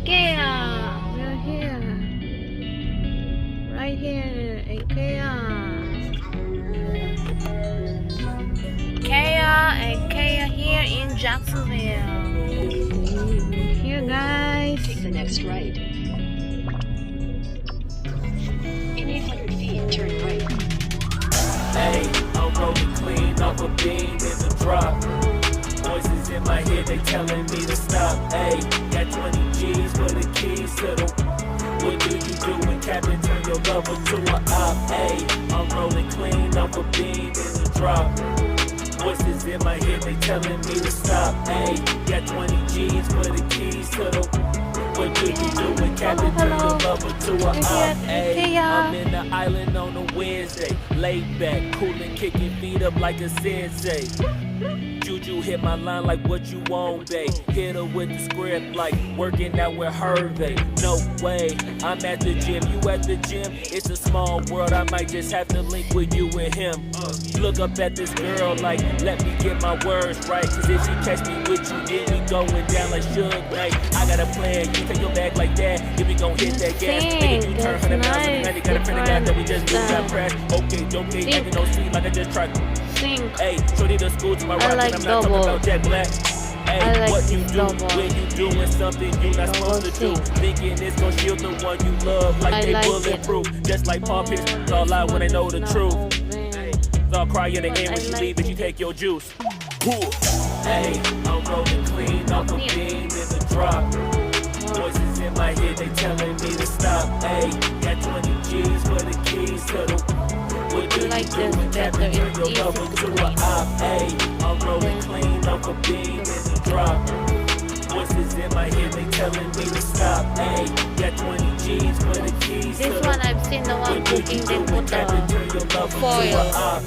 Ikea! We're here. Right here, Ikea. Ikea here in Jacksonville. We're here, guys. Take the next right. In 800 feet, turn right. Hey, I'm rolling clean off a beam in the drop. Voices in my head, they telling me to stop. Hey, got 20 G's for the keys to the. What do you do when Captain turn your lover to a op? Hey, I'm rolling clean off a beam in the drop. Voices in my head, they telling me to stop. Hey, got 20 G's for the keys to the. What do you do when Captain turn your lover to a op? Hey, I'm in the island on a Wednesday, laid back, coolin', kicking feet up like a sensei. Juju hit my line like what you want, babe. Hit her with the script like working out with Hervey. No way, I'm at the gym, you at the gym. It's a small world, I might just have to link with you and him. Look up at this girl like, let me get my words right. Cause if she catch me with you, then we going down like Suge Knight. I got a plan, you take your back like that. Then we gon' hit that gas. Nigga, you turn 100 miles in the night. You got a friend of God that we just do got crash. Okay, acting no street like I just tried to. Hey, shorty the school to my rock, like I'm not talking about Jack Black. Hey, like what you do double. when you doing something you not supposed to do? Thinking it's gonna shield the one you love like they bulletproof. Just like Paul Pierce, it's all out when they know the truth. They'll cry in the end when you leave and you take your juice. Hey, I'm rolling clean off a beam in the drop. Voices in my head, they telling me to stop. Hey, got 20 G's for the keys to the. What do you like do this when better, Captain turn it's your easy lover to to a clean. op? Hey, I'm rolling clean off a beam in the drop. Voices in my head, they telling me to stop. Hey, got 20 G's for the keys to This the. one I've seen the one What do you cooking, do they when put Captain turn your lover to a foil. op?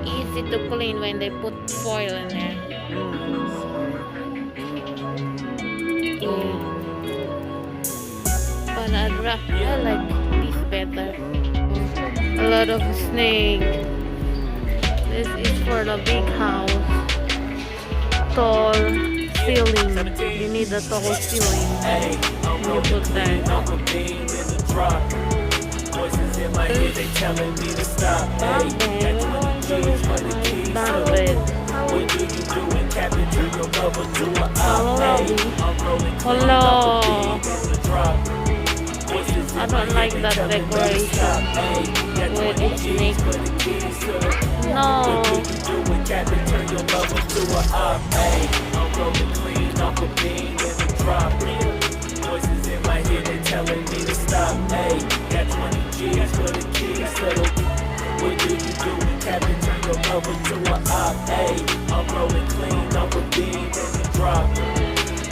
Easy to clean when they put foil in there. But I like this better. A lot of snake. This is for the big house. Tall ceiling. You need a tall ceiling. Hey, I'm You rolling put clean that. off a beam in the drop. Voices in my head, they telling me to stop. Hey, got 20 G's for the keys to Bunk the. bed. What do you do when Captain turn your lover to a op? Hey, I'm rolling clean Hello. off a beam in the drop. Voices in I my don't head, like they that telling me to decoration. stop. Hey, got With 20 the G's snake. for the keys to the. No. What do you do when Captain turn your lover to a op? Hey, I'm rolling clean off a beam in the drop. Voices in my head, they telling me to stop. Hey, got 20 G's for the keys to the. What do you do when Captain turn your lover to a op? Hey, I'm rolling clean off a beam in the drop.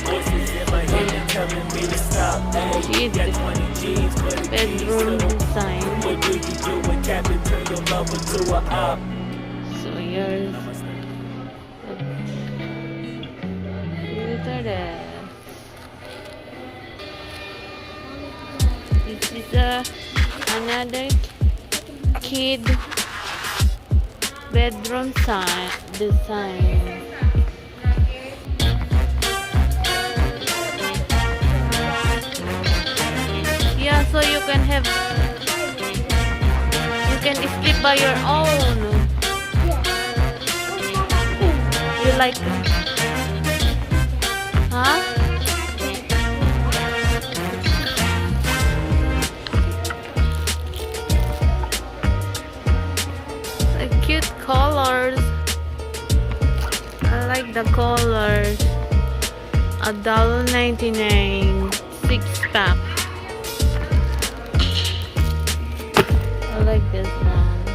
Voices in my head, they telling me to stop. Hey, got 20 G's for the keys to Bedroom the. design. What do you do when Captain turn your lover to a op? So yours. Look at that. This is another kid bedroom design. Yeah, so you can sleep by your own. You like, huh? The cute colors. I like the colors. $1.99 6-pack. I like this one.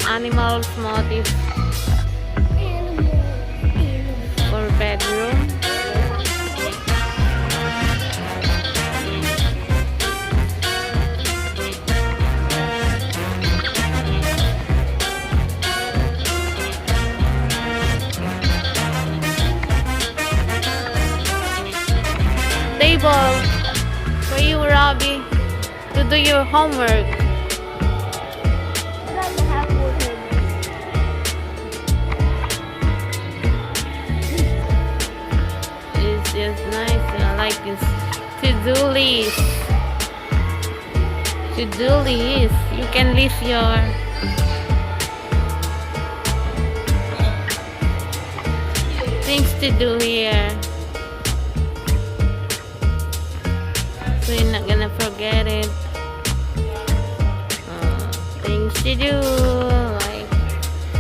Animals motif for bedroom. table for you, Robbie, to do your homework. It's just nice. I like this to-do list. To-do list. You can list your things to do here. So you're not gonna forget it. Things to do, like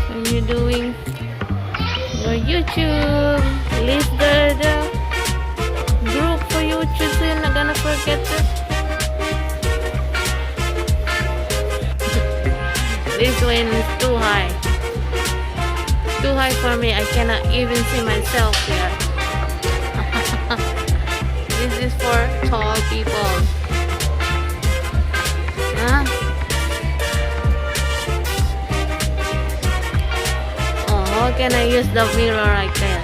when you're doing your YouTube, list the group for YouTube, so you're not gonna forget it. This one is too high. Too high for me. I cannot even see myself here. This is for tall people. Huh? Oh, how can I use the mirror right there?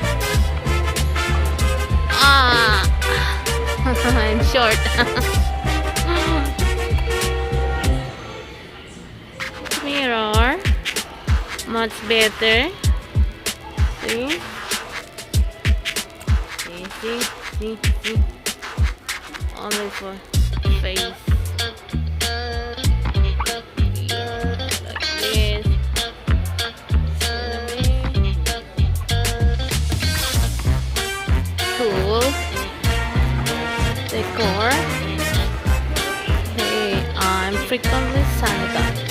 Ah! I'm short. Mirror. Much better. See? See? Only for face. Yeah, like this. Cool. Decor. Hey, I'm frequently sanitized.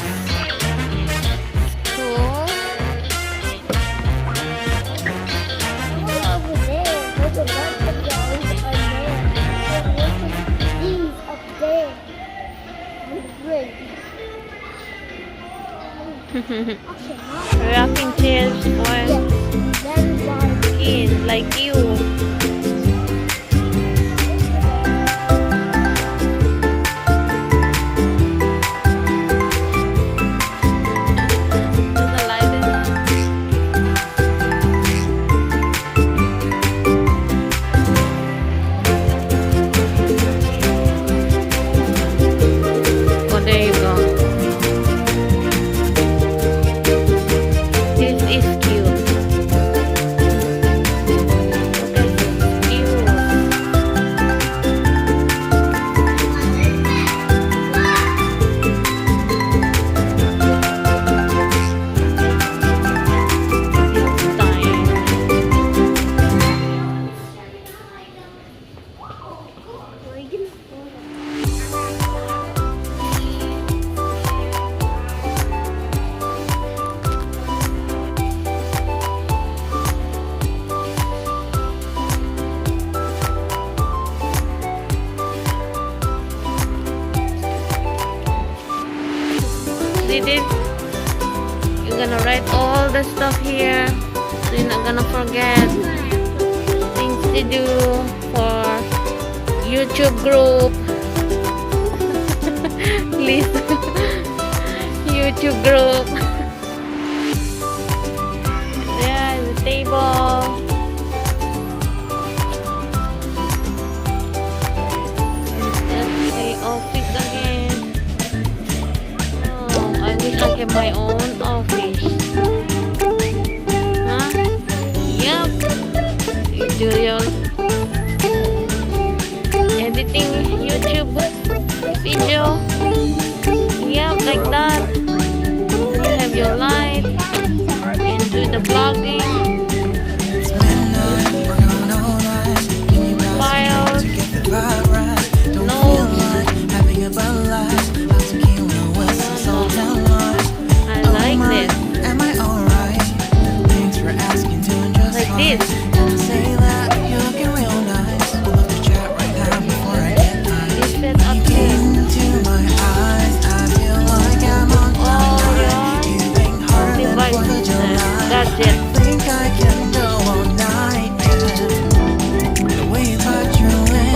Cool. Over there, there's a bunch of guys are there. And look at these up there. Great. Rocking chairs for That is why kids like you. The light is oh, there you go. This is cute. This is cute. It's time. See this? You're gonna write all the stuff here, so you're not gonna forget things to do for YouTube group. Please, YouTube group. There's the table. That's the office again. Oh, I wish I had my own office. Huh? Yep. You do your editing YouTube video. Yep, like that. You have your light and do the vlogging. Files. Notes. I like this. Like this. This set up here. All your devices, gadgets.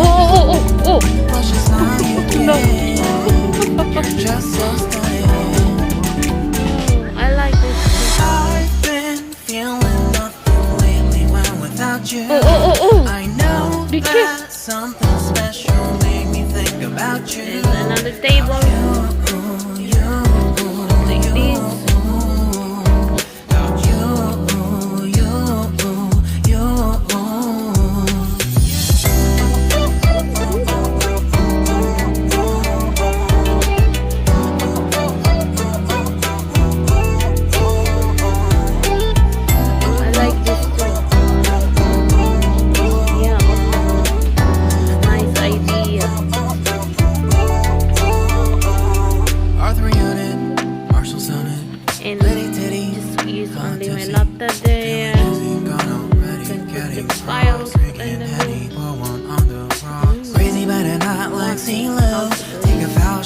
Oh. No. I like this. I've been feeling nothing lately when without you. Oh. I know Did you? that something special about you. There's another table. Like this.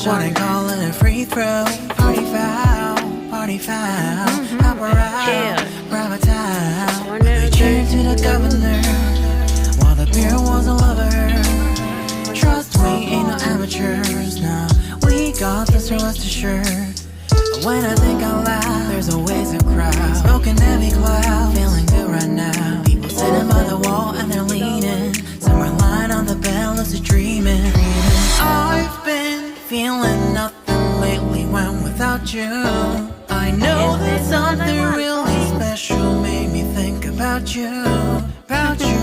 What I call it a free throw. Party foul, party foul. Hop around, grab a towel. Cheer to the governor while the beer was a lover. Trust we ain't no amateurs, nah. We got this, rest assured. When I think out loud, there's always a crowd. Smoking heavy cloud, feeling good right now. People sitting by the wall and they're leaning. Some are lying on the bed, lucid dreaming. I've been feeling nothing lately when without you. I know that something really special made me think about you, about you,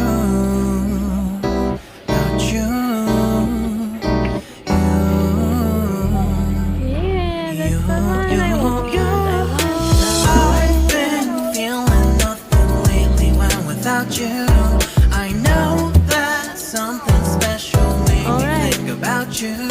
about you. Yeah, that's the one I want. I've been feeling nothing lately when without you. I know that something special made me think about you.